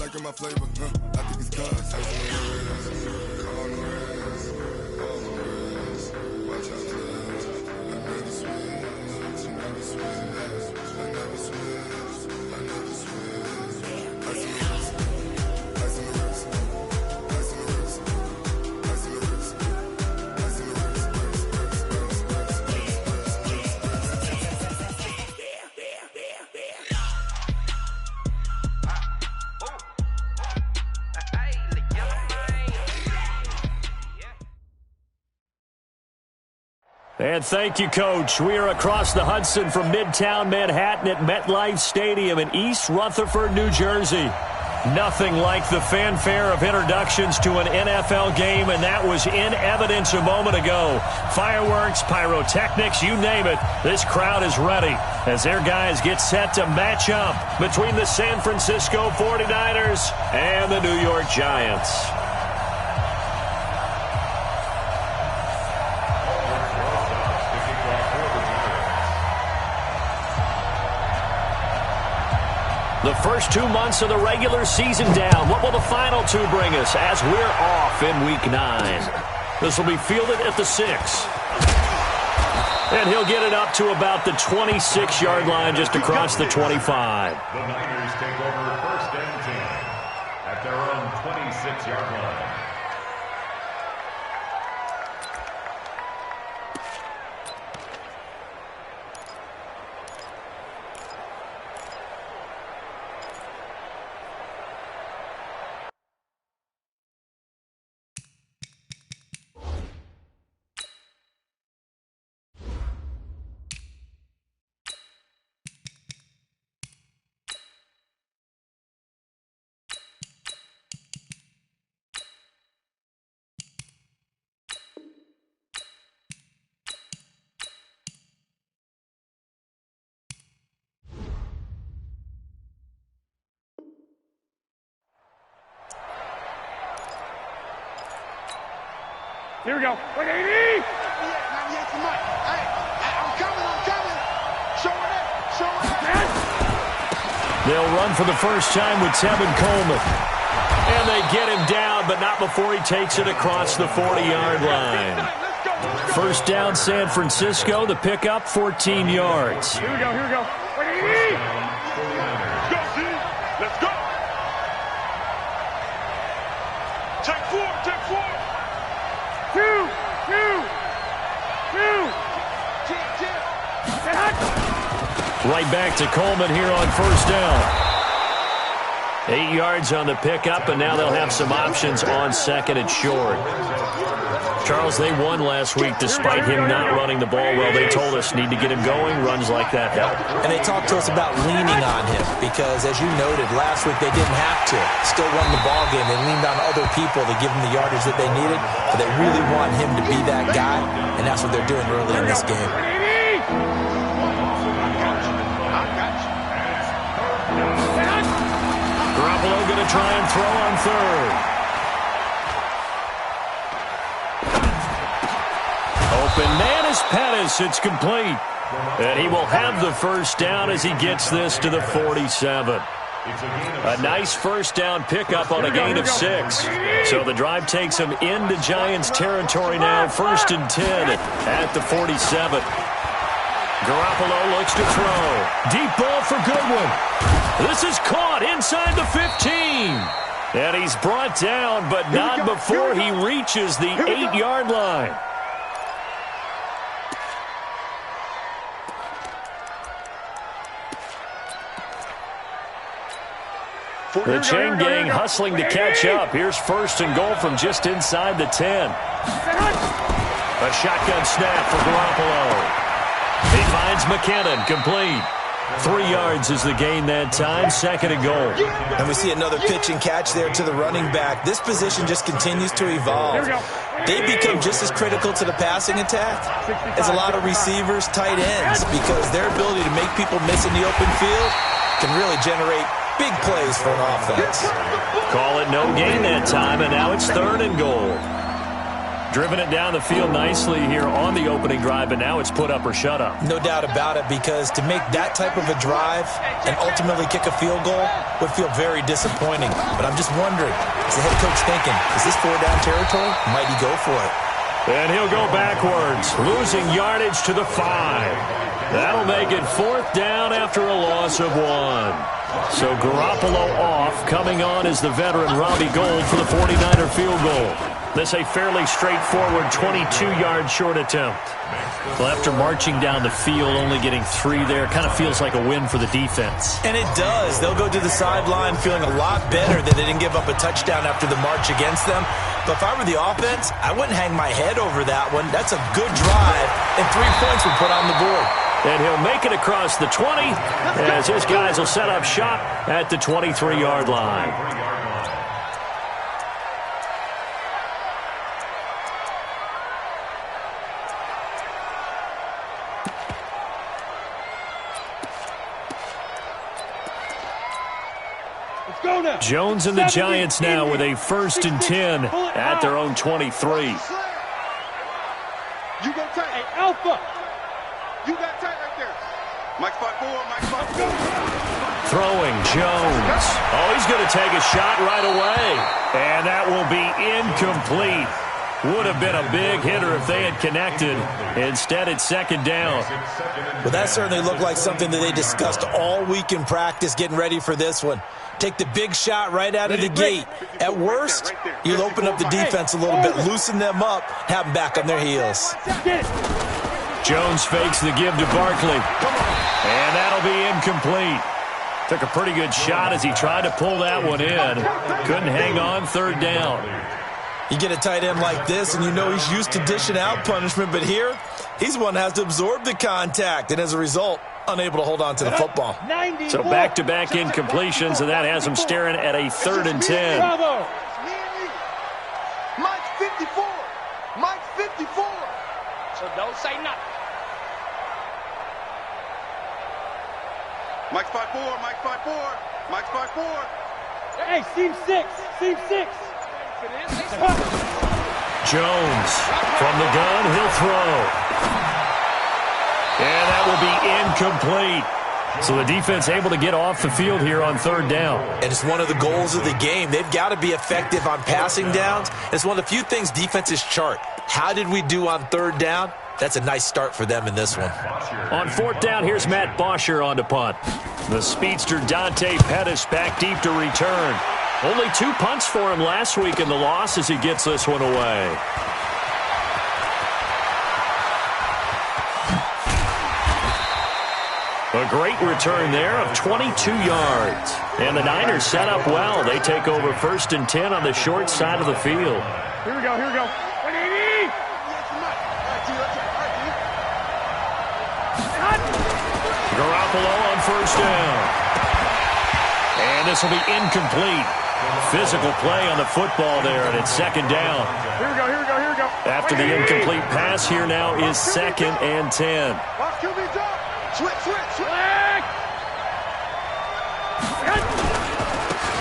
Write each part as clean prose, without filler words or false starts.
liking my flavor, I think it's cause ice on the wrist, on the wrist, on the wrist. Watch out, cuz I never switch, I never switch, I never switch, I never switch. Ice on the wrist, ice on the wrist, ice on the wrist, ice on the wrist, ice on the wrist, And thank you, Coach. We are across the Hudson from Midtown Manhattan at MetLife Stadium in East Rutherford, New Jersey. Nothing like the fanfare of introductions to an NFL game, and that was in evidence a moment ago. Fireworks, pyrotechnics, you name it. This crowd is ready as their guys get set to match up between the San Francisco 49ers and the New York Giants. The first 2 months of the regular season down. What will the final two bring us as we're off in Week 9? This will be fielded at the 6. And he'll get it up to about the 26-yard line just across the 25. The Niners take over first and 10 at their own 26-yard line. Here we go. 180! Not yet, come on. Hey, I'm coming. Show it. They'll run for the first time with Tevin Coleman. And they get him down, but not before he takes it across the 40-yard line. First down, San Francisco. The pickup, 14 yards. Here we go. 180! Let's go. Take four. Two. Right back to Coleman here on first down. 8 yards on the pickup, and now they'll have some options on second and short. Charles, they won last week despite him not running the ball well. They told us need to get him going. Runs like that help. And they talked to us about leaning on him because, as you noted, last week they didn't have to. Still won the ball game. They leaned on other people to give them the yardage that they needed, but they really want him to be that guy, and that's what they're doing early in this game. Garoppolo going to try and throw on third. Open man is Pettis. It's complete. And he will have the first down as he gets this to the 47. A nice first down pickup on a gain of 6. So the drive takes him into Giants territory now. First and 10 at the 47. Garoppolo looks to throw. Deep ball for Goodwin. This is caught inside the 15. And he's brought down, but not before he reaches the 8-yard line. The chain gang hustling to catch up. Here's first and goal from just inside the 10. A shotgun snap for Garoppolo. He finds McKinnon, complete. 3 yards is the gain that time, second and goal. And we see another pitch and catch there to the running back. This position just continues to evolve. They become just as critical to the passing attack as a lot of receivers, tight ends, because their ability to make people miss in the open field can really generate big plays for an offense. Call it no gain that time, and now it's third and goal. Driven it down the field nicely here on the opening drive, but now it's put up or shut up. No doubt about it, because to make that type of a drive and ultimately kick a field goal would feel very disappointing. But I'm just wondering, is the head coach thinking, is this 4-down territory? Might he go for it? And he'll go backwards, losing yardage to the 5. That'll make it 4th down after a loss of 1. So Garoppolo off. Coming on is the veteran Robbie Gould for the 49er field goal. This a fairly straightforward 22-yard short attempt. Well, after marching down the field, only getting 3 there, kind of feels like a win for the defense. And it does. They'll go to the sideline feeling a lot better that they didn't give up a touchdown after the march against them. But if I were the offense, I wouldn't hang my head over that one. That's a good drive, and 3 points were put on the board. And he'll make it across the 20 as his guys will set up shop at the 23-yard line. Jones and the Giants now with a 1st and 10 at their own 23. You go tight. Hey, Alpha. You got tight right there. Mike spot 4, Mike spot 4. Throwing Jones. Oh, he's going to take a shot right away. And that will be incomplete. Would have been a big hitter if they had connected. Instead, it's 2nd down. Well, that certainly looked like something that they discussed all week in practice getting ready for this one. Take the big shot right out of the gate. At worst, you'll open up the defense a little bit, loosen them up, have them back on their heels. Jones fakes the give to Barkley. And that'll be incomplete. Took a pretty good shot as he tried to pull that one in. Couldn't hang on 3rd down. You get a tight end like this, and you know he's used to dishing out punishment, but here, he's one that has to absorb the contact, and as a result, unable to hold on to the football. So back-to-back incompletions, and that has him staring at a 3rd and 10. Bravo. Mike's 54. Mike's 54. So don't say nothing. Mike spot 4, Mike spot 4, Mike spot 4. Hey, seam 6, seam 6. Jones from the gun, he'll throw. And that will be incomplete. So the defense able to get off the field here on 3rd down. And it's one of the goals of the game. They've got to be effective on passing downs. It's one of the few things defenses chart. How did we do on 3rd down? That's a nice start for them in this one. On 4th down, here's Matt Bosher on to punt. The speedster Dante Pettis back deep to return. Only 2 punts for him last week in the loss as he gets this one away. A great return there of 22 yards. And the Niners set up well. They take over 1st and 10 on the short side of the field. Here we go, here we go. Garoppolo on 1st down. And this will be incomplete. Physical play on the football there, and it's 2nd down. Here we go, here we go, here we go. After the incomplete pass, here now is 2nd and 10. Watch QB jump. Switch, switch, switch.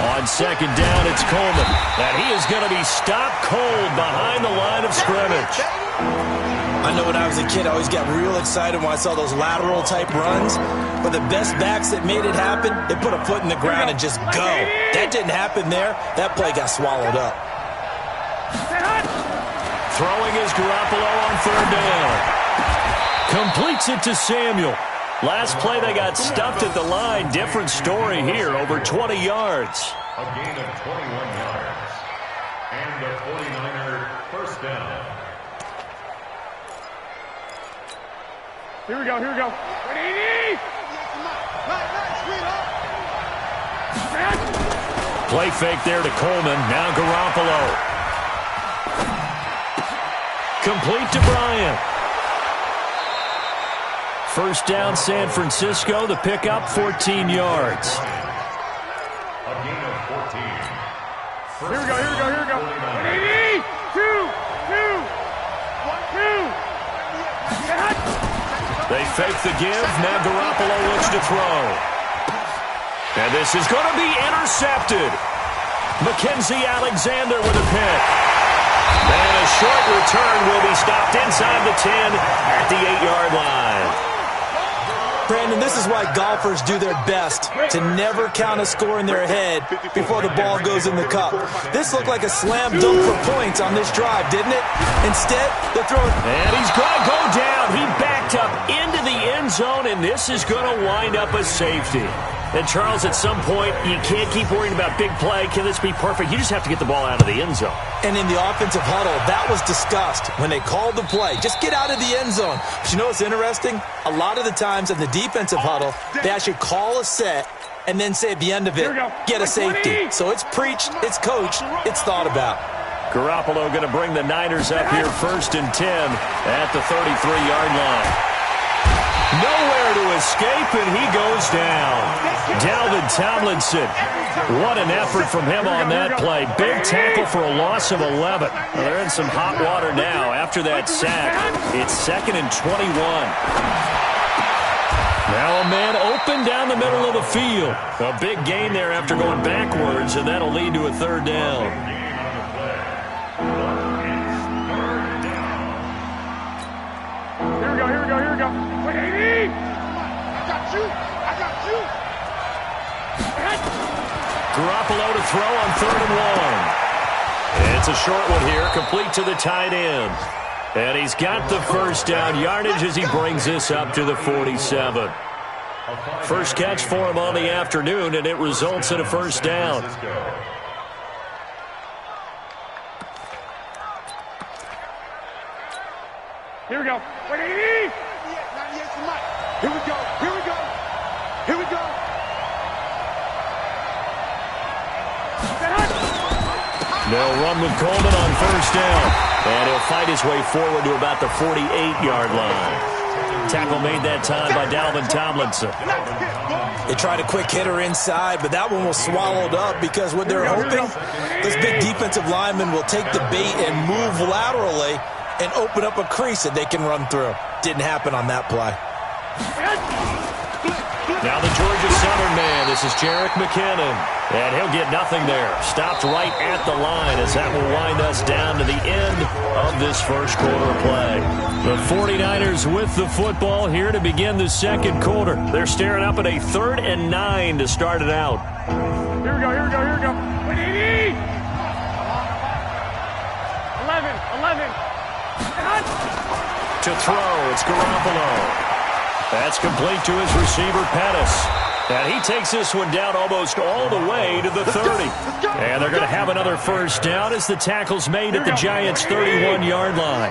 On 2nd down, it's Coleman. And he is going to be stopped cold behind the line of scrimmage. I know when I was a kid, I always got real excited when I saw those lateral-type runs. But the best backs that made it happen, they put a foot in the ground and just go. That didn't happen there. That play got swallowed up. Throwing is Garoppolo on 3rd down. Completes it to Samuel. Last play, they got stuffed at the line. Different story here, over 20 yards. A gain of 21 yards. And the 49er 1st down. Here we go, here we go. Ready? Play fake there to Coleman. Now Garoppolo. Complete to Bryant. 1st down, San Francisco. The pickup, 14 yards. A gain of 14. Here we go, here we go, here we go. Ready? 2, 2, 1, 2. They fake the give. Now Garoppolo looks to throw. And this is going to be intercepted. Mackenzie Alexander with a pick. And a short return will be stopped inside the 10 at the 8-yard line. Brandon, this is why golfers do their best to never count a score in their head before the ball goes in the cup. This looked like a slam dunk for points on this drive, didn't it? Instead, they're throwing... And he's going to go down. He backed up into the end zone, and this is going to wind up a safety. And, Charles, at some point, you can't keep worrying about big play. Can this be perfect? You just have to get the ball out of the end zone. And in the offensive huddle, that was discussed when they called the play. Just get out of the end zone. But you know what's interesting? A lot of the times in the defensive huddle, they actually call a set and then say at the end of it, get a safety. So it's preached, it's coached, it's thought about. Garoppolo going to bring the Niners up here 1st and 10 at the 33-yard line. Nowhere to escape, and he goes down. Dalvin Tomlinson. What an effort from him on that play. Big tackle for a loss of 11. Well, they're in some hot water now after that sack. It's 2nd and 21. Now a man open down the middle of the field. A big gain there after going backwards, and that'll lead to a 3rd down. Here we go. Wait, I got you. Garoppolo to throw on 3rd and 1. It's a short one here, complete to the tight end. And he's got the first down yardage as he brings this up to the 47. First catch for him on the afternoon, and it results in a first down. Here we go. Wait, 98 for Mike. Here we go. They'll run with Coleman on first down. And he'll fight his way forward to about the 48-yard line. Tackle made that time by Dalvin Tomlinson. They tried a quick hitter inside, but that one was swallowed up because what they're hoping, this big defensive lineman will take the bait and move laterally and open up a crease that they can run through. Didn't happen on that play. Now the Georgia Southern man. This is Jerick McKinnon. And he'll get nothing there. Stopped right at the line as that will wind us down to the end of this first quarter play. The 49ers with the football here to begin the second quarter. They're staring up at a 3rd and 9 to start it out. Here we go. Wait, 80! 11. To throw, it's Garoppolo. That's complete to his receiver, Pettis. And he takes this one down almost all the way to the 30. And they're going to have another first down as the tackle's made at the Giants' 31-yard line.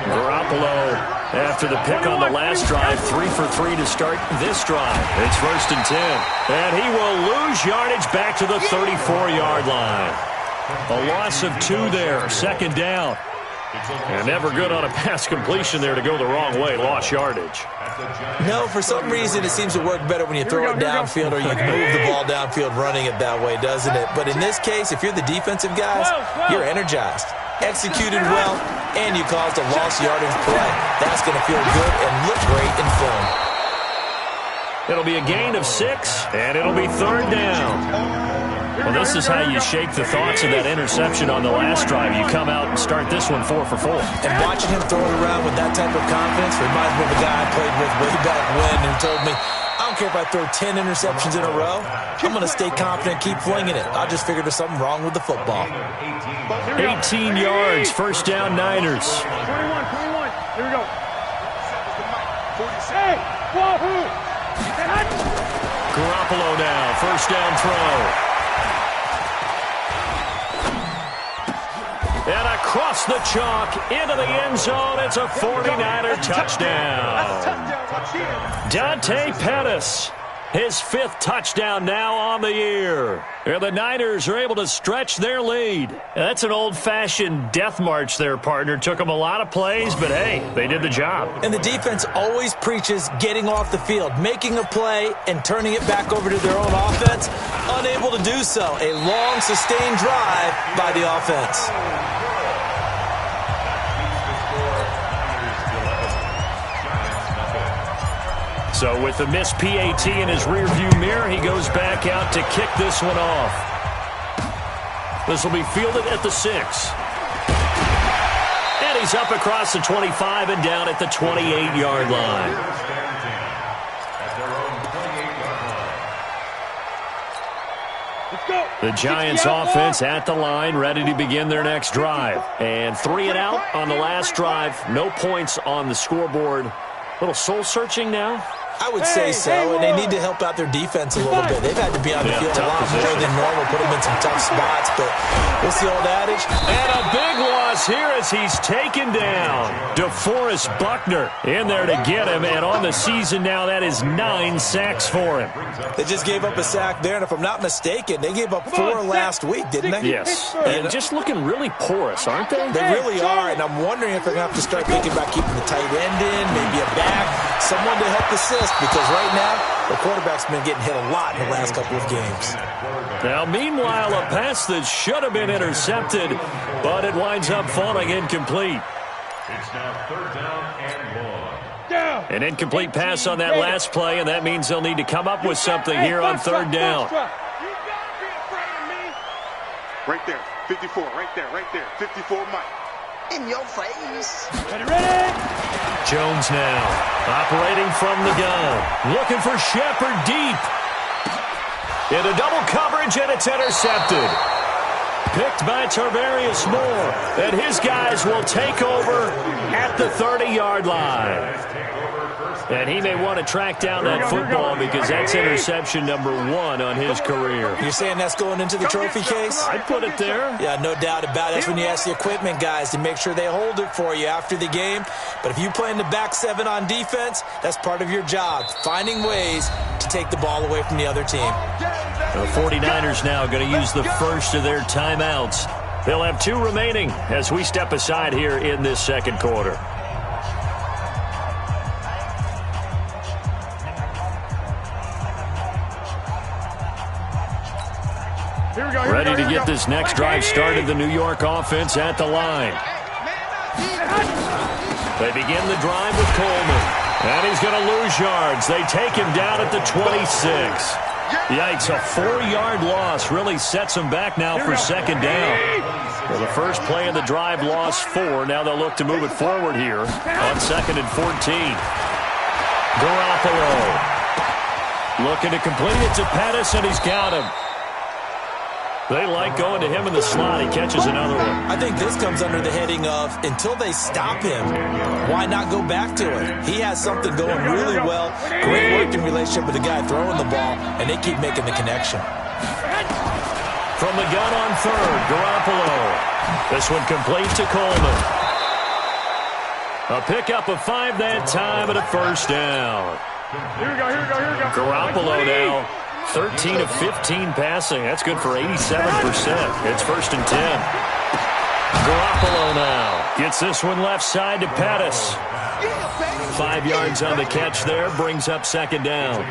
Garoppolo, after the pick on the last drive, 3 for 3 to start this drive. It's 1st and 10. And he will lose yardage back to the 34-yard line. A loss of 2 there, 2nd down. And never good on a pass completion there to go the wrong way. Lost yardage. No, for some reason it seems to work better when you throw it downfield or you move the ball downfield running it that way, doesn't it? But in this case, if you're the defensive guys, you're energized, executed well, and you caused a lost yardage play. That's going to feel good and look great in film. It'll be a gain of 6, and it'll be 3rd down. Well, this is how you shake the thoughts of that interception on the last drive. You come out and start this one 4 for 4. And watching him throw it around with that type of confidence reminds me of a guy I played with way back when who told me, I don't care if I throw 10 interceptions in a row. I'm going to stay confident, keep flinging it. I just figured there's something wrong with the football. 18 yards, first down Niners. 21. Here we go. Hey, wahoo! Garoppolo now, first down throw. And across the chalk, into the end zone, it's a 49er touchdown. Dante Pettis, his 5th touchdown now on the year. And the Niners are able to stretch their lead. That's an old-fashioned death march there, partner. Took them a lot of plays, but hey, they did the job. And the defense always preaches getting off the field, making a play, and turning it back over to their own offense. Unable to do so. A long, sustained drive by the offense. So with the missed PAT in his rearview mirror, he goes back out to kick this one off. This will be fielded at the 6. he's up across the 25 and down at the 28-yard line. The Giants offense at the line, ready to begin their next drive. And 3 and out on the last drive. No points on the scoreboard. A little soul-searching now? I would say so, and they need to help out their defense a little bit. They've had to be on the field a lot more than normal, put them in some tough spots, but what's the old adage? And a big loss here as he's taken down. DeForest Buckner in there to get him, and on the season now, that is 9 sacks for him. They just gave up a sack there, and if I'm not mistaken, they gave up 4 last week, didn't they? Yes, and just looking really porous, aren't they? They really are, and I'm wondering if they're going to have to start thinking about keeping the tight end in, maybe a back, someone to help assist. Because right now, the quarterback's been getting hit a lot in the last couple of games. Now, meanwhile, a pass that should have been intercepted, but it winds up falling incomplete. It's now 3rd down and 1. An incomplete pass on that last play, and that means they'll need to come up with something here on 3rd down. Right there, 54, right there, 54 Mike. In your face. Ready? Jones now, operating from the gun. Looking for Shepard deep. Into double coverage, and it's intercepted. Picked by Tarvarius Moore. And his guys will take over at the 30-yard line. And he may want to track down that football because that's interception number 1 on his career. You're saying that's going into the trophy case? I'd put it there. Yeah, no doubt about it. That's when you ask the equipment guys to make sure they hold it for you after the game. But if you play in the back 7 on defense, that's part of your job, finding ways to take the ball away from the other team. The 49ers now going to use the first of their timeouts. They'll have 2 remaining as we step aside here in this second quarter. Ready to get this next drive started, the New York offense at the line. They begin the drive with Coleman. And he's going to lose yards. They take him down at the 26. Yikes, a 4-yard loss really sets him back now for 2nd down. Well, the first play of the drive lost 4. Now they'll look to move it forward here on 2nd and 14. Garoppolo looking to complete it to Pettis, and he's got him. They like going to him in the slot. He catches another one. I think this comes under the heading of until they stop him, why not go back to it? He has something going really well, great working relationship with the guy throwing the ball, and they keep making the connection. From the gun on 3rd, Garoppolo. This one complete to Coleman. A pickup of 5 that time and a 1st down. Here we go. Garoppolo now. 13 of 15 passing. That's good for 87%. It's 1st and 10. Garoppolo now gets this one left side to Pettis. 5 yards on the catch there. Brings up 2nd down.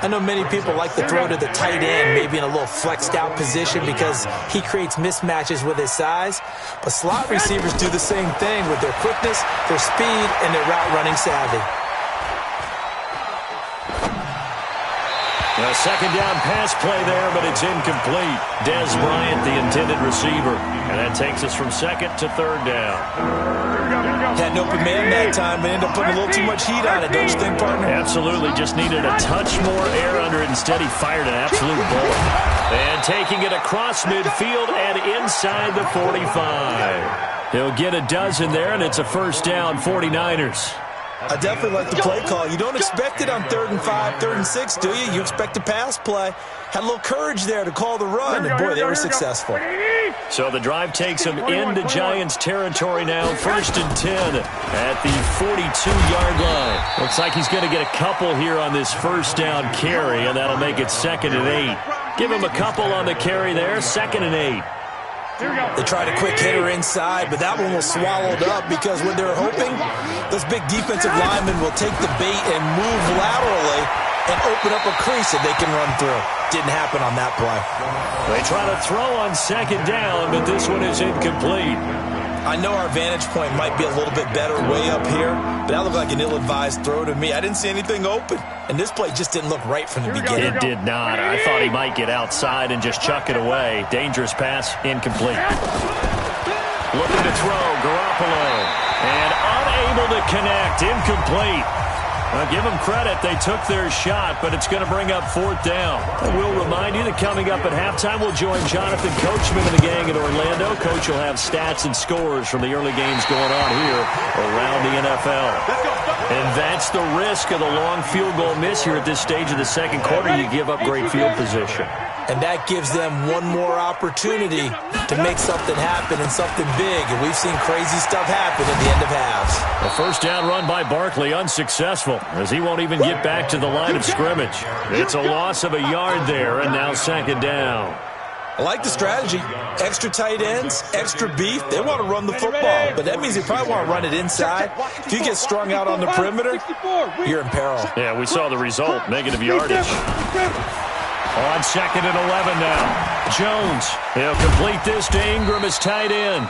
I know many people like to throw to the tight end, maybe in a little flexed out position because he creates mismatches with his size. But slot receivers do the same thing with their quickness, their speed, and their route running savvy. A 2nd down pass play there, but it's incomplete. Dez Bryant, the intended receiver. And that takes us from 2nd to 3rd down. Had an open man that time, but ended up putting a little too much heat on it, don't you think, partner? Absolutely. Just needed a touch more air under it. Instead, he fired an absolute bullet. And taking it across midfield and inside the 45. He'll get a dozen there, and it's a 1st down, 49ers. I definitely like the play call. You don't expect it on 3rd and 5, 3rd and 6, do you? You expect a pass play. Had a little courage there to call the run, and boy, they were successful. So the drive takes him into Giants territory now, 1st and 10 at the 42-yard line. Looks like he's going to get a couple here on this 1st down carry, and that'll make it 2nd and 8. Give him a couple on the carry there, 2nd and 8. They tried a quick hitter inside, but that one was swallowed up because what they're hoping, those big defensive linemen will take the bait and move laterally and open up a crease that they can run through. Didn't happen on that play. They try to throw on 2nd down, but this one is incomplete. I know our vantage point might be a little bit better way up here, but that looked like an ill-advised throw to me. I didn't see anything open, and this play just didn't look right from the beginning. It did not. I thought he might get outside and just chuck it away. Dangerous pass, incomplete. Looking to throw, Garoppolo. And unable to connect, incomplete. Give them credit, they took their shot, but it's going to bring up 4th down. And we'll remind you that coming up at halftime, we'll join Jonathan Coachman and the gang in Orlando. Coach will have stats and scores from the early games going on here around the NFL. And that's the risk of the long field goal miss here at this stage of the second quarter. You give up great field position. And that gives them one more opportunity to make something happen and something big. And we've seen crazy stuff happen at the end of halves. A first down run by Barkley, unsuccessful, as he won't even get back to the line of scrimmage. It's a loss of a yard there, and now 2nd down. I like the strategy. Extra tight ends, extra beef. They want to run the football, but that means they probably want to run it inside. If you get strung out on the perimeter, you're in peril. Yeah, we saw the result, negative yardage. On 2nd and 11 now. Jones, he'll complete this to Ingram as tight end.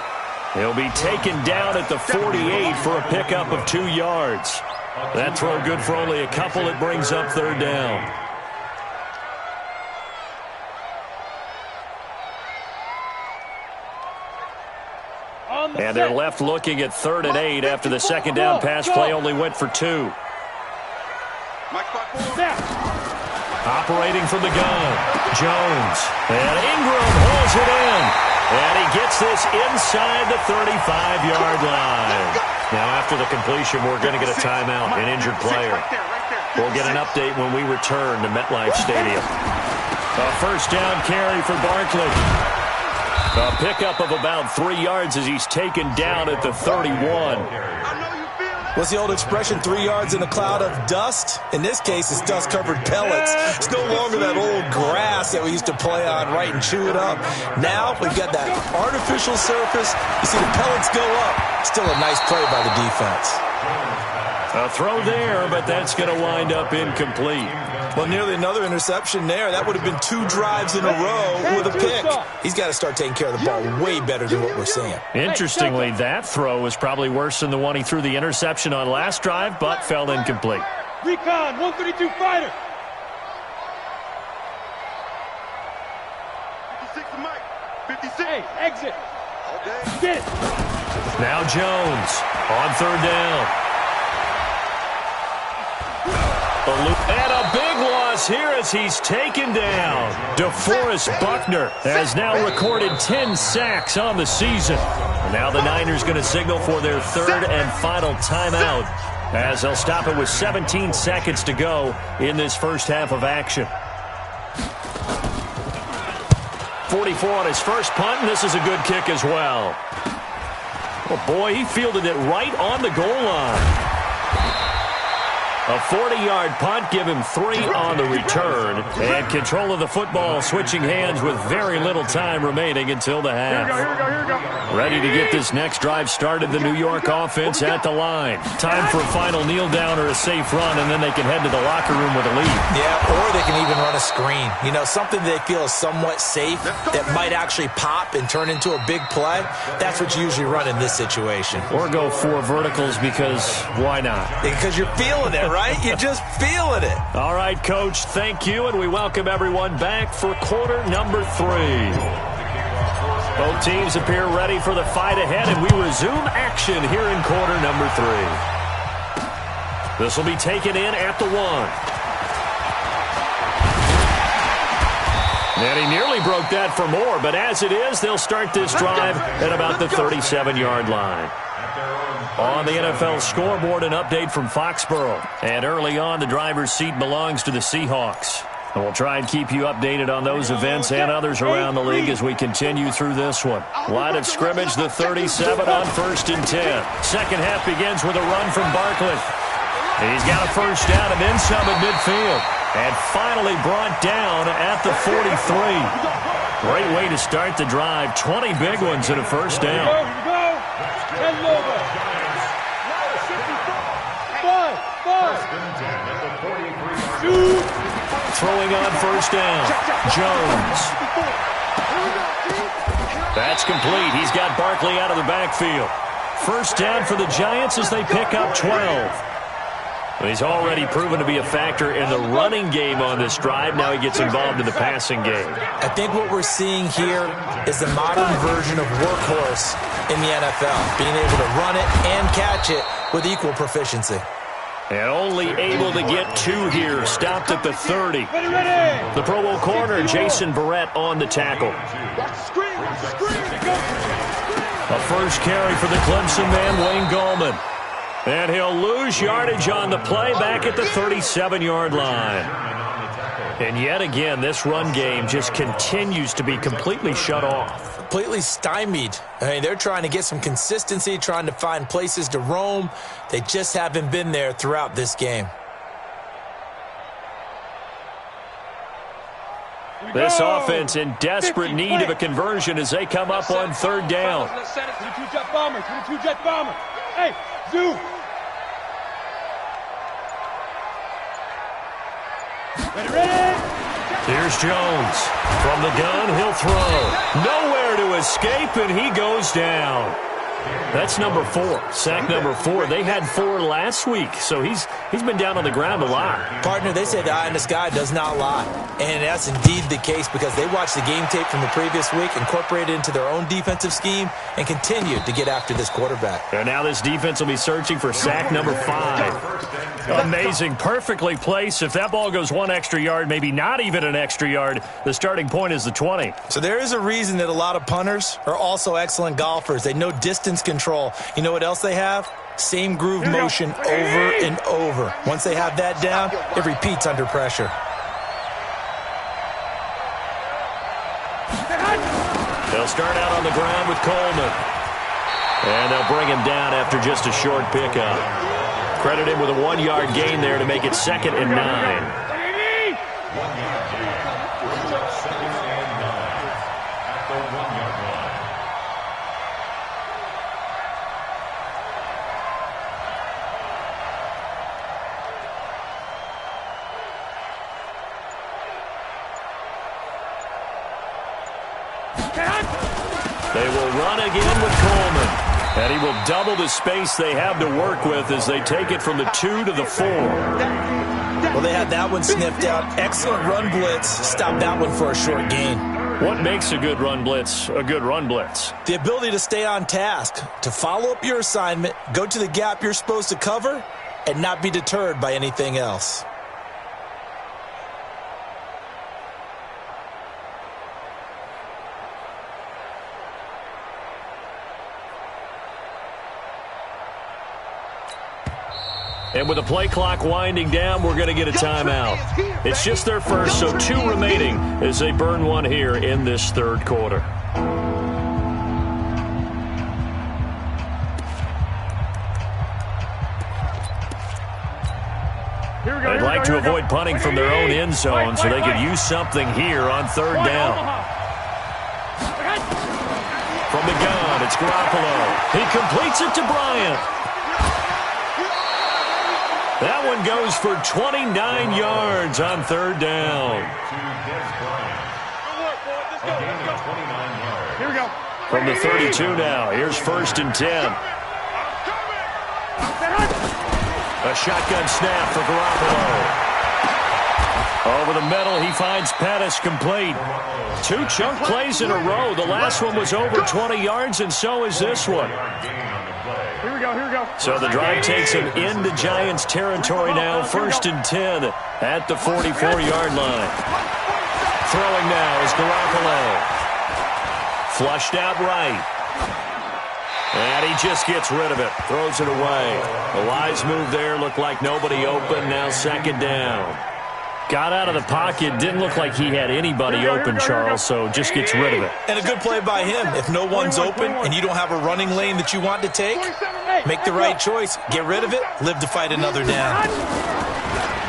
He'll be taken down at the 48 for a pickup of 2 yards. That throw good for only a couple. It brings up 3rd down. And they're left looking at 3rd and 8 after the 2nd down pass play only went for 2. Operating from the gun, Jones. And Ingram holds it in. And he gets this inside the 35-yard line. Now, after the completion, we're going to get a timeout, an injured player. We'll get an update when we return to MetLife Stadium. A first down carry for Barkley. A pickup of about 3 yards as he's taken down at the 31. What's the old expression, 3 yards in a cloud of dust? In this case, it's dust-covered pellets. It's no longer that old grass that we used to play on, right, and chew it up. Now we've got that artificial surface. You see the pellets go up. Still a nice play by the defense. A throw there, but that's going to wind up incomplete. Well, nearly another interception there. That would have been 2 drives in a row with a pick. He's got to start taking care of the ball way better than what we're seeing. Interestingly, that throw was probably worse than the one he threw the interception on last drive, but fell incomplete. Recon, 132 fighter. 56 to Mike. 56. Hey, exit. Get it. Now Jones on 3rd down. And a big loss here as he's taken down. DeForest Buckner has now recorded 10 sacks on the season. And now the Niners going to signal for their 3rd and final timeout as they'll stop it with 17 seconds to go in this first half of action. 44 on his first punt, and this is a good kick as well. Oh boy, he fielded it right on the goal line. A 40-yard punt, give him 3 on the return. And control of the football switching hands with very little time remaining until the half. Here we go. Ready to get this next drive started, the New York offense at the line. Time for a final kneel down or a safe run, and then they can head to the locker room with a lead. Yeah, or they can even run a screen. You know, something they feel is somewhat safe that might actually pop and turn into a big play. That's what you usually run in this situation. Or go 4 verticals because why not? Because you're feeling it, right? You're just feeling it. All right, Coach, thank you, and we welcome everyone back for quarter number 3. Both teams appear ready for the fight ahead, and we resume action here in quarter number 3. This will be taken in at the 1. And he nearly broke that for more, but as it is, they'll start this drive at about the 37-yard line. On the NFL scoreboard, an update from Foxborough. And early on, the driver's seat belongs to the Seahawks. And we'll try and keep you updated on those events and others around the league as we continue through this one. Line of scrimmage, the 37 on 1st and 10. Second half begins with a run from Barkley. He's got a first down and then some at midfield. And finally brought down at the 43. Great way to start the drive. 20 big ones and a first down. Throwing on first down, Jones. That's complete. He's got Barkley out of the backfield. First down for the Giants as they pick up 12. He's already proven to be a factor in the running game on this drive. Now he gets involved in the passing game. I think what we're seeing here is the modern version of workhorse in the NFL, being able to run it and catch it with equal proficiency. And only able to get 2 here, stopped at the 30. The Pro Bowl corner, Jason Barrett, on the tackle. A first carry for the Clemson man, Wayne Gallman. And he'll lose yardage on the play back at the 37-yard line. And yet again, this run game just continues to be completely shut off. Completely stymied. I mean, they're trying to get some consistency, trying to find places to roam. They just haven't been there throughout this game. This offense in desperate need of a conversion as they come up on 3rd down. Hey, Zoo. Ready. Here's Jones. From the gun, he'll throw. Nowhere to escape, and he goes down. That's number 4, sack number 4. They had 4 last week, so he's been down on the ground a lot. Partner, they say the eye in the sky does not lie. And that's indeed the case because they watched the game tape from the previous week, incorporated it into their own defensive scheme, and continued to get after this quarterback. And now this defense will be searching for sack number 5. Amazing. Perfectly placed. If that ball goes 1 extra yard, maybe not even an extra yard, the starting point is the 20. So there is a reason that a lot of punters are also excellent golfers. They know distance control. You know what else they have? Same groove motion over and over. Once they have that down, it repeats under pressure. They'll start out on the ground with Coleman. And they'll bring him down after just a short pickup. Credit him with a 1-yard gain there to make it 2nd and 9. 1 yard gain. 2nd and 9 at the 1-yard line. They will run again with Coleman. And he will double the space they have to work with as they take it from the 2 to the 4. Well, they had that one sniffed out. Excellent run blitz. Stop that one for a short gain. What makes a good run blitz a good run blitz? The ability to stay on task, to follow up your assignment, go to the gap you're supposed to cover, and not be deterred by anything else. And with the play clock winding down, we're going to get a timeout. It's just their first, so 2 remaining as they burn 1 here in this 3rd quarter. They'd like to avoid punting from their own end zone so they could use something here on 3rd down. From the gun, it's Garoppolo. He completes it to Bryant. That one goes for 29 yards on 3rd down. Here we go. From the 32 now, here's 1st and 10. A shotgun snap for Garoppolo. Over the middle, he finds Pettis complete. 2 chunk plays in a row. The last one was over 20 yards, and so is this one. Here we go. So the drive takes him into Giants territory now. 1st and 10 at the 44-yard line. Throwing now is Garoppolo. Flushed out right. And he just gets rid of it. Throws it away. A wise move there. Looked like nobody open. Now 2nd down. Got out of the pocket. Didn't look like he had anybody open, Charles, so just gets rid of it. And a good play by him. If no one's open and you don't have a running lane that you want to take, make the right choice. Get rid of it. Live to fight another down.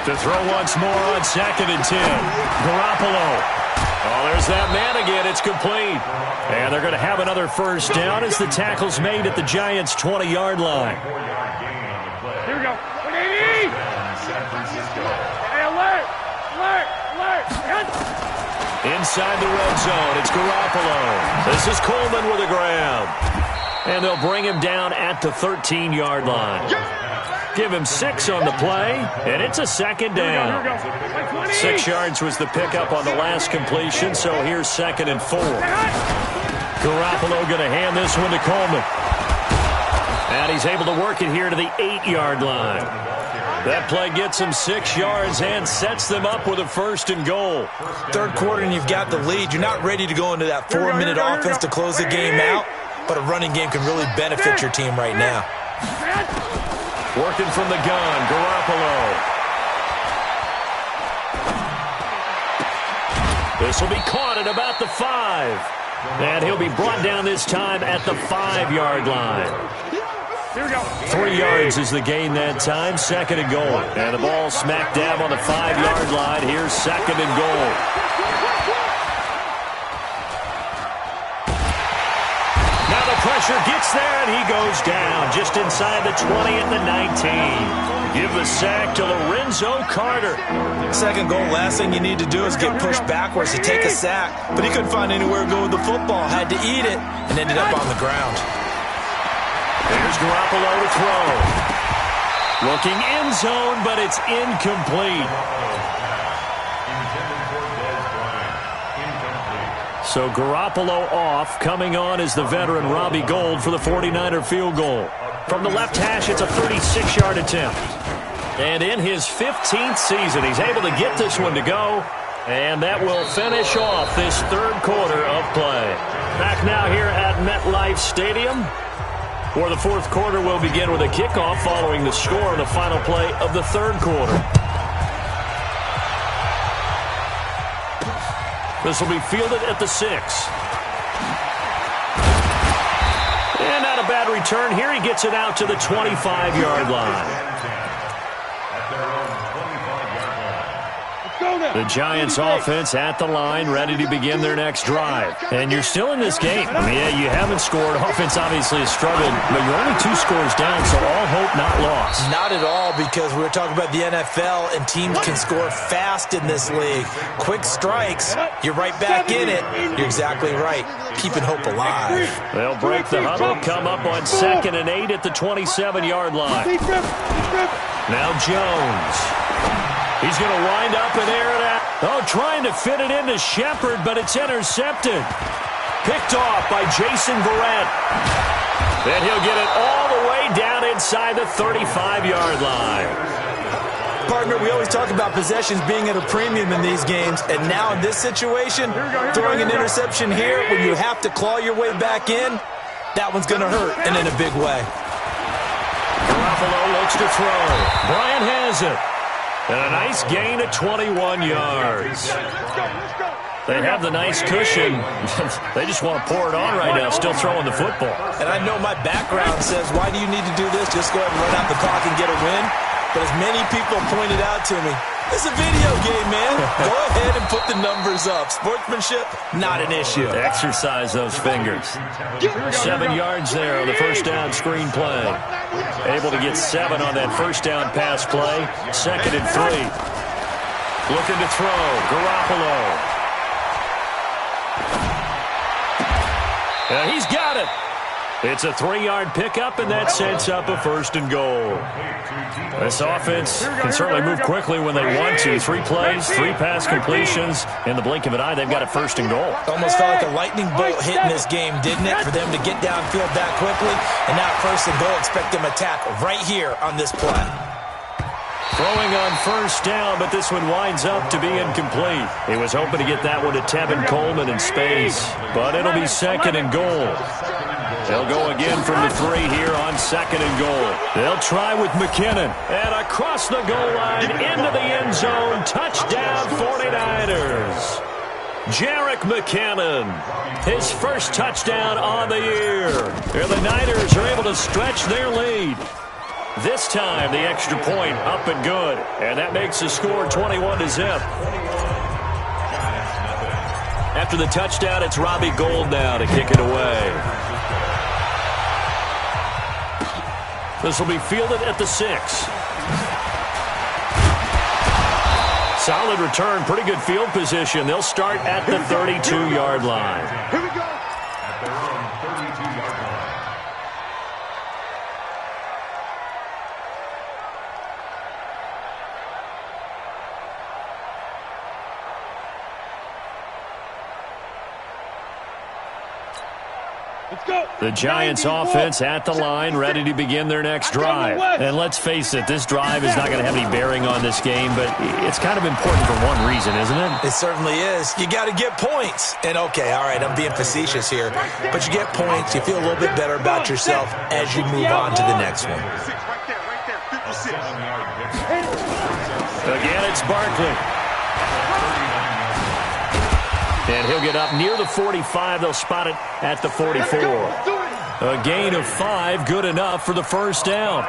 To throw once more on 2nd and 10. Garoppolo. Oh, there's that man again. It's complete. And they're going to have another 1st down as the tackle's made at the Giants' 20-yard line. Here we go. Hey, alert! Inside the red zone, it's Garoppolo. This is Coleman with the grab. And they'll bring him down at the 13-yard line. Give him 6 on the play, and it's a second down. 6 yards was the pickup on the last completion, so here's 2nd and 4. Garoppolo going to hand this one to Coleman. And he's able to work it here to the 8-yard line. That play gets him 6 yards and sets them up with a 1st and goal. Third quarter and you've got the lead. You're not ready to go into that 4-minute offense to close the game out, but a running game can really benefit your team right now. Working from the gun, Garoppolo. This will be caught at about the 5. And he'll be brought down this time at the 5-yard line. 3 yards is the gain that time, 2nd and goal. And the ball smack dab on the 5-yard line. Here's 2nd and goal. Now the pressure gets there, and he goes down just inside the 20 at the 19. Give the sack to Lorenzo Carter. 2nd goal, last thing you need to do is get pushed backwards to take a sack. But he couldn't find anywhere to go with the football, had to eat it, and ended up on the ground. There's Garoppolo to throw. Looking end zone, but it's incomplete. So Garoppolo off. Coming on is the veteran Robbie Gould for the 49er field goal. From the left hash, it's a 36-yard attempt. And in his 15th season, he's able to get this one to go. And that will finish off this third quarter of play. Back now here at MetLife Stadium, where the fourth quarter will begin with a kickoff following the score of the final play of the third quarter. This will be fielded at the 6. And not a bad return here. He gets it out to the 25-yard line. The Giants offense at the line, ready to begin their next drive. And you're still in this game. I mean, yeah, you haven't scored. Offense obviously has struggled, but you're only 2 scores down, so all hope not lost. Not at all, because we were talking about the NFL, and teams can score fast in this league. Quick strikes, you're right back in it. You're exactly right. Keeping hope alive. They'll break the huddle, come up on 2nd and 8 at the 27-yard line. Now Jones. He's going to wind up and air it out. Oh, trying to fit it into Shepard, but it's intercepted. Picked off by Jason Verrett. Then he'll get it all the way down inside the 35-yard line. Partner, we always talk about possessions being at a premium in these games, and now in this situation, throwing an interception here when you have to claw your way back in, that one's going to hurt, and in a big way. Garoppolo looks to throw. Bryant has it. And a nice gain of 21 yards. They have the nice cushion. They just want to pour it on right now, still throwing the football. And I know my background says, why do you need to do this? Just go ahead and run out the clock and get a win. But as many people pointed out to me, it's a video game, man. Go ahead and put the numbers up. Sportsmanship, not an issue. Exercise those fingers. 7 yards there on the first down screen play. Able to get 7 on that first down pass play. 2nd and 3. Looking to throw. Garoppolo. He's got it. It's a 3-yard pickup, and that sets up a 1st and goal. This offense can certainly move quickly when they want to. 3 plays, 3 pass completions. In the blink of an eye, they've got a 1st and goal. Almost felt like a lightning bolt hit in this game, didn't it? For them to get downfield that quickly. And now 1st and goal, expect them to tackle right here on this play. Throwing on 1st down, but this one winds up to be incomplete. He was hoping to get that one to Tevin Coleman in space, but it'll be 2nd and goal. They'll go again from the 3 here on 2nd and goal. They'll try with McKinnon. And across the goal line, into the end zone. Touchdown, 49ers. Jerick McKinnon, his first touchdown on the year. And the Niners are able to stretch their lead. This time, the extra point up and good. And that makes the score 21-0. After the touchdown, it's Robbie Gould now to kick it away. This will be fielded at the 6. Solid return, pretty good field position. They'll start at the 32-yard line. Here we go. At their own 32-yard line. The Giants offense at the line, ready to begin their next drive. And let's face it, this drive is not going to have any bearing on this game, but it's kind of important for one reason, isn't it? It certainly is. You got to get points. And okay, all right, I'm being facetious here, but you get points, you feel a little bit better about yourself as you move on to the next one. Again, it's Barkley. And he'll get up near the 45. They'll spot it at the 44. A gain of 5, good enough for the first down.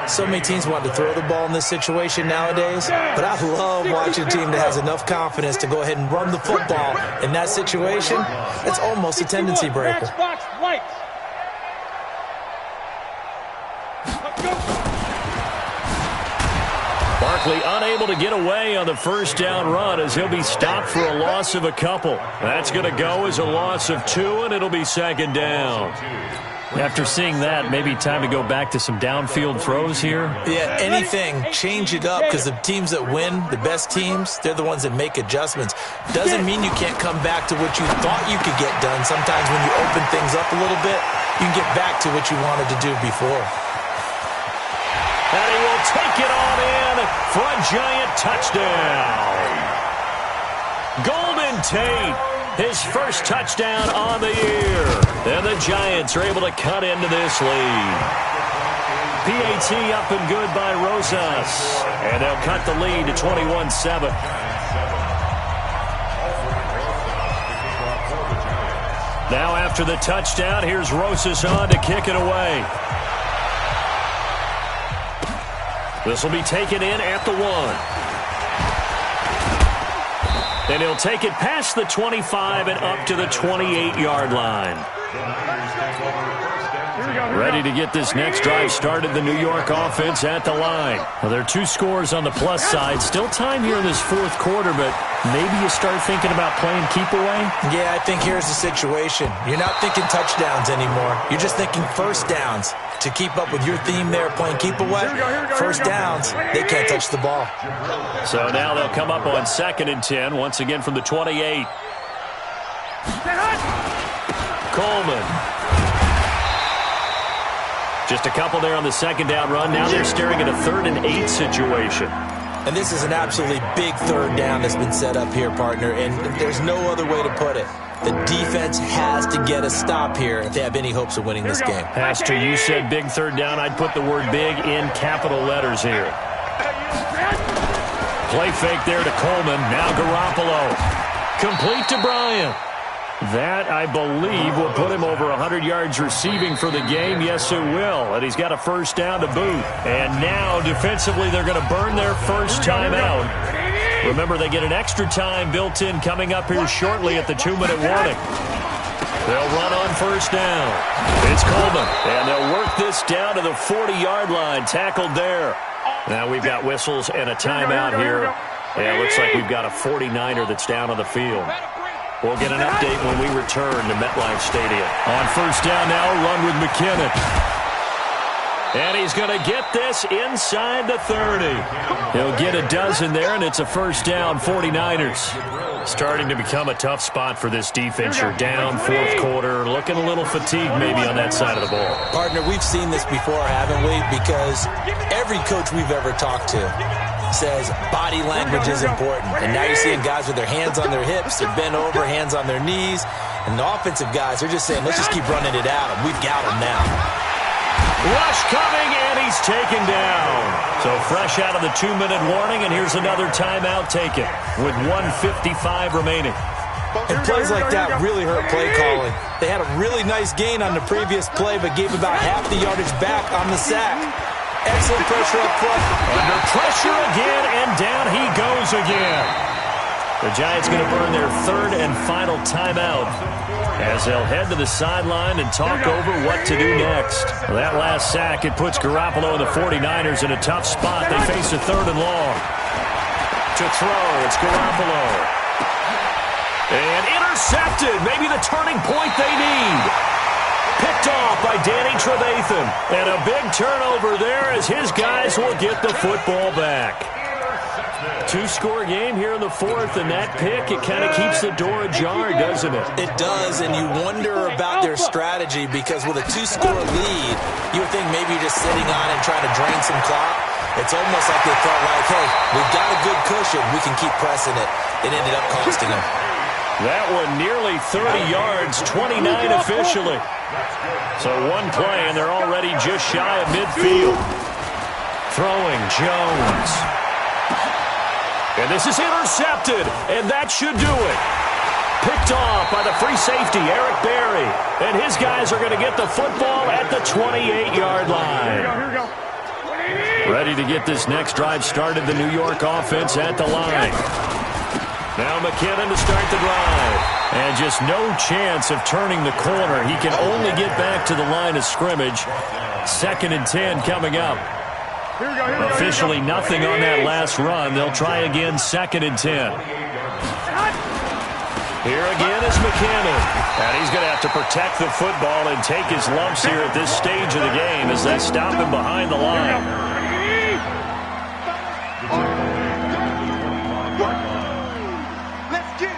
So many teams want to throw the ball in this situation nowadays, but I love watching a team that has enough confidence to go ahead and run the football. In that situation, it's almost a tendency breaker. Barkley unable to get away on the first down run as he'll be stopped for a loss of a couple. That's going to go as a loss of 2, and it'll be second down. After seeing that, maybe time to go back to some downfield throws here. Yeah, anything. Change it up because the teams that win, the best teams, they're the ones that make adjustments. Doesn't mean you can't come back to what you thought you could get done. Sometimes when you open things up a little bit, you can get back to what you wanted to do before. And he will take it on in for a Giant touchdown. Golden Tate, his first touchdown on the year. And the Giants are able to cut into this lead. PAT up and good by Rosas. And they'll cut the lead to 21-7. Now after the touchdown, here's Rosas on to kick it away. This will be taken in at the 1. And he'll take it past the 25 and up to the 28-yard line. Ready to get this next drive started, the New York offense at the line. Well, there are 2 scores on the plus side. Still time here in this fourth quarter, but maybe you start thinking about playing keep away? Yeah, I think here's the situation. You're not thinking touchdowns anymore. You're just thinking first downs. To keep up with your theme there, playing keep away, first downs, they can't touch the ball. So now they'll come up on 2nd and 10, once again from the 28. Coleman. Just a couple there on the second down run. Now they're staring at a 3rd and 8 situation. And this is an absolutely big third down that's been set up here, partner, and there's no other way to put it. The defense has to get a stop here if they have any hopes of winning this game. Pastor, you said big third down. I'd put the word big in capital letters here. Play fake there to Coleman. Now Garoppolo. Complete to Bryant. That, I believe, will put him over 100 yards receiving for the game. Yes, it will. And he's got a first down to boot. And now, defensively, they're going to burn their first timeout. Remember, they get an extra time built in coming up here shortly at the 2-minute warning. They'll run on first down. It's Coleman. And they'll work this down to the 40-yard line. Tackled there. Now we've got whistles and a timeout here. Yeah, it looks like we've got a 49er that's down on the field. We'll get an update when we return to MetLife Stadium. On first down now, a run with McKinnon. And he's going to get this inside the 30. He'll get a dozen there, and it's a first down, 49ers. Starting to become a tough spot for this defense. You're down, fourth quarter, looking a little fatigued maybe on that side of the ball. Partner, we've seen this before, haven't we? Because every coach we've ever talked to says body language is important. And now you're seeing guys with their hands on their hips, they're bent over, hands on their knees. And the offensive guys, they're just saying, let's just keep running it out. We've got them now. Rush coming, and he's taken down. So fresh out of the 2-minute warning, and here's another timeout taken with 1:55 remaining. And plays like that really hurt play calling. They had a really nice gain on the previous play, but gave about half the yardage back on the sack. Excellent pressure up front. Under pressure again, and down he goes again. The Giants going to burn their 3rd and final timeout as they'll head to the sideline and talk over what to do next. Well, that last sack, it puts Garoppolo and the 49ers in a tough spot. They face a 3rd and long. To throw, it's Garoppolo. And intercepted, maybe the turning point they need. Picked off by Danny Trevathan. And a big turnover there as his guys will get the football back. Two-score game here in the fourth, and that pick, it kind of keeps the door ajar, doesn't it? It does, and you wonder about their strategy because with a two-score lead, you would think maybe you're just sitting on it and trying to drain some clock. It's almost like they felt like, hey, we've got a good cushion. We can keep pressing it. It ended up costing them. That one nearly 30 yards, 29 officially. So one play, and they're already just shy of midfield. Throwing Jones. And this is intercepted, and that should do it. Picked off by the free safety, Eric Berry. And his guys are going to get the football at the 28-yard line. Here we go. Ready to get this next drive started, the New York offense at the line. Now McKinnon to start the drive. And just no chance of turning the corner. He can only get back to the line of scrimmage. 2nd and 10 coming up. Officially nothing on that last run. They'll try again, 2nd and 10. Here again is McKinnon. And he's going to have to protect the football and take his lumps here at this stage of the game as they stop him behind the line. Let's get it.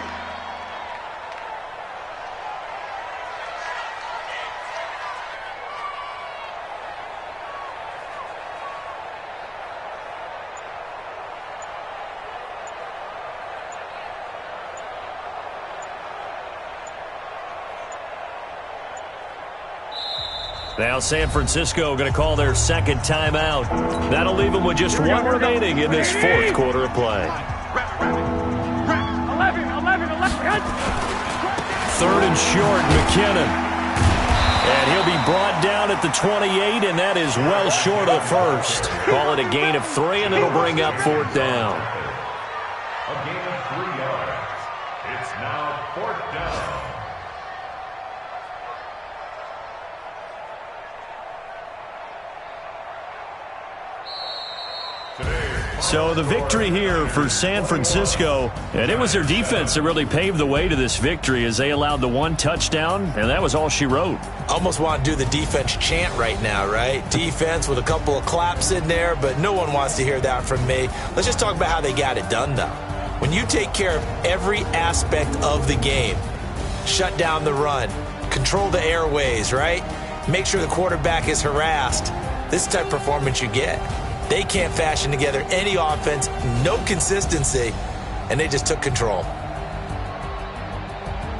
Now San Francisco going to call their second timeout. That'll leave them with just one remaining in this fourth quarter of play. 3rd and short, McKinnon. And he'll be brought down at the 28, and that is well short of the first. Call it a gain of 3, and it'll bring up 4th down. A gain of 3 yards. It's now 4th down. So the victory here for San Francisco, and it was their defense that really paved the way to this victory as they allowed the 1 touchdown, and that was all she wrote. Almost want to do the defense chant right now, right? Defense with a couple of claps in there, but no one wants to hear that from me. Let's just talk about how they got it done, though. When you take care of every aspect of the game, shut down the run, control the airways, right? Make sure the quarterback is harassed. This is the type of performance you get. They can't fashion together any offense, no consistency, and they just took control.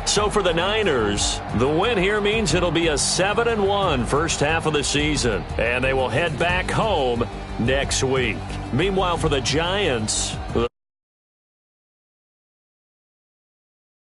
So for the Niners, the win here means it'll be a 7-1 first half of the season, and they will head back home next week. Meanwhile, for the Giants,